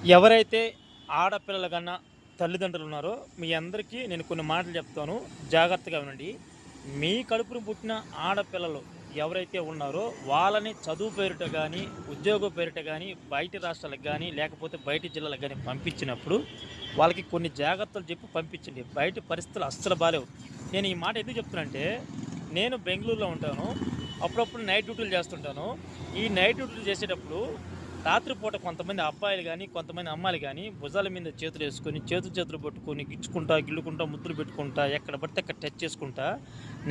ఎవరైతే ఆడపిల్లల కన్నా తల్లిదండ్రులు ఉన్నారో మీ అందరికీ నేను కొన్ని మాటలు చెప్తాను. జాగ్రత్తగా వినండి. మీ కడుపున పుట్టిన ఆడపిల్లలు ఎవరైతే ఉన్నారో వాళ్ళని చదువు పేరిట గానీ, ఉద్యోగం పేరిట గానీ, బయటి రాష్ట్రాలకు గానీ, లేకపోతే బయటి జిల్లాలకు గానీ పంపించినప్పుడు వాళ్ళకి కొన్ని జాగ్రత్తలు చెప్పి పంపించండి. బయట పరిస్థితులు అస్సలు బాలేవు. నేను ఈ మాట ఎందుకు చెప్తున్నానంటే, నేను బెంగుళూరులో ఉంటాను. అప్పుడప్పుడు నైట్ డ్యూటీలు చేస్తుంటాను. ఈ నైట్ డ్యూటీలు చేసేటప్పుడు రాత్రిపూట కొంతమంది అబ్బాయిలు గానీ, కొంతమంది అమ్మాయిలు గానీ భుజాల మీద చేతులేసుకొని, చేతులు పట్టుకొని గిచ్చుకుంటా, గిల్లుకుంటా, ముద్దులు పెట్టుకుంటా, ఎక్కడ పడితే అక్కడ టచ్ చేసుకుంటా,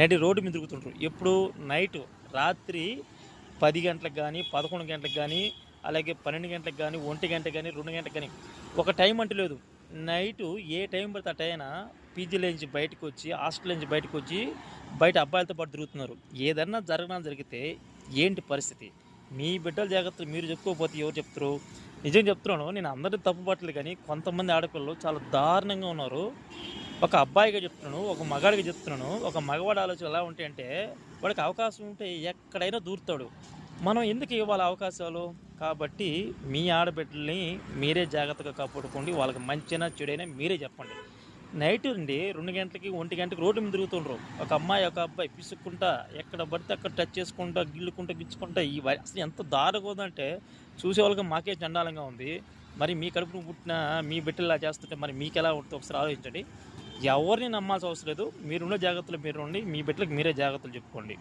నడి రోడ్డు మీద తిరుగుతుంటారు. ఎప్పుడు నైటు రాత్రి 10 గంటలకు గానీ, 11 గంటలకు గానీ, అలాగే 12 గంటలకు గానీ, 1 గంటకు గానీ, 2 గంటలకు గానీ, ఒక టైం అంటూ లేదు. నైటు ఏ టైం పడితే ఆ టైమున పీజీలో నుంచి బయటకొచ్చి, హాస్టల్ నుంచి బయటకొచ్చి, బయట అబ్బాయిలతో పాటు తిరుగుతున్నారు. ఏదన్నా జరిగితే ఏంటి పరిస్థితి? మీ బిడ్డల జాగ్రత్తలు మీరు చెప్పుకోకపోతే ఎవరు చెప్తారు? నిజంగా చెప్తున్నాను. నేను అందరిని తప్పు పట్టలేదు కానీ, కొంతమంది ఆడపిల్లలు చాలా దారుణంగా ఉన్నారు. ఒక అబ్బాయిగా చెప్తున్నాను, ఒక మగాడిగా చెప్తున్నాను. ఒక మగవాడి ఆలోచనలు ఎలా ఉంటాయంటే, వాడికి అవకాశం ఉంటే ఎక్కడైనా దూరుతాడు. మనం ఎందుకు ఇవ్వాలి అవకాశాలు? కాబట్టి మీ ఆడబిడ్డల్ని మీరే జాగ్రత్తగా కాపాడుకోండి. వాళ్ళకి మంచైనా, చెడైనా మీరే చెప్పండి. నైట్ అండి 2 గంటలకి, 1 గంటకి రోడ్డు మీద తిరుగుతుండ్రు. ఒక అమ్మాయి, ఒక అబ్బాయి పిసుక్కుంటా, ఎక్కడ పడితే అక్కడ టచ్ చేసుకుంటా, గిల్లుకుంటా, గిచ్చుకుంటా అసలు ఎంత దారుణంగా ఉందంటే చూసేవాళ్ళకి మాకే చండాలంగా ఉంది. మరి మీ కడుపున పుట్టిన మీ బిడ్డలు ఇలా చేస్తుంటే మరి మీకెలా ఉంటుందో ఒకసారి ఆలోచించండి. ఎవరిని నమ్మాల్సిన అవసరం లేదు. మీరున్న జాగ్రత్తలో మీరు ఉండి, మీ బిడ్డలకి మీరే జాగ్రత్తలు చెప్పుకోండి.